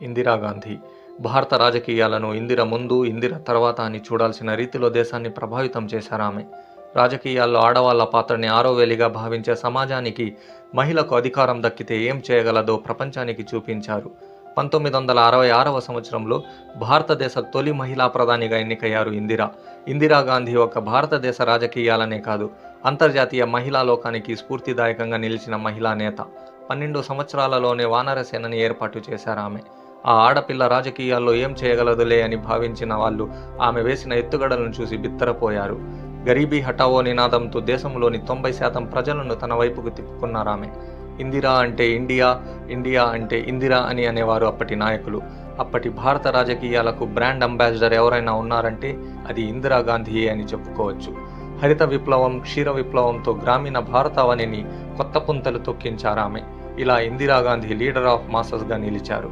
ఇందిరాగాంధీ భారత రాజకీయాలను ఇందిర ముందు, ఇందిర తర్వాత అని చూడాల్సిన రీతిలో దేశాన్ని ప్రభావితం చేశారామె. రాజకీయాల్లో ఆడవాళ్ల పాత్రని ఆరోవేలిగా భావించే సమాజానికి మహిళకు అధికారం దక్కితే ఏం చేయగలదో ప్రపంచానికి చూపించారు. 1966వ సంవత్సరంలో భారతదేశ తొలి మహిళా ప్రధానిగా ఎన్నికయ్యారు ఇందిర. ఇందిరాగాంధీ ఒక భారతదేశ రాజకీయాలనే కాదు, అంతర్జాతీయ మహిళా లోకానికి స్ఫూర్తిదాయకంగా నిలిచిన మహిళా నేత. 12 సంవత్సరాలలోనే వానరసేనని ఏర్పాటు చేశారామె. ఆ ఆడపిల్ల రాజకీయాల్లో ఏం చేయగలదులే అని భావించిన వాళ్ళు ఆమె వేసిన ఎత్తుగడలను చూసి బిత్తరపోయారు. గరీబీ హఠావో నినాదంతో దేశంలోని 90% ప్రజలను తన వైపుకు తిప్పుకున్నారామె. ఇందిరా అంటే ఇండియా, ఇండియా అంటే ఇందిరా అని అనేవారు అప్పటి నాయకులు. అప్పటి భారత రాజకీయాలకు బ్రాండ్ అంబాసిడర్ ఎవరైనా ఉన్నారంటే అది ఇందిరాగాంధీయే అని చెప్పుకోవచ్చు. హరిత విప్లవం, క్షీర విప్లవంతో గ్రామీణ భారతావనిని కొత్త పుంతలు తొక్కించారామె. ఇలా ఇందిరాగాంధీ లీడర్ ఆఫ్ మాసెస్గా నిలిచారు.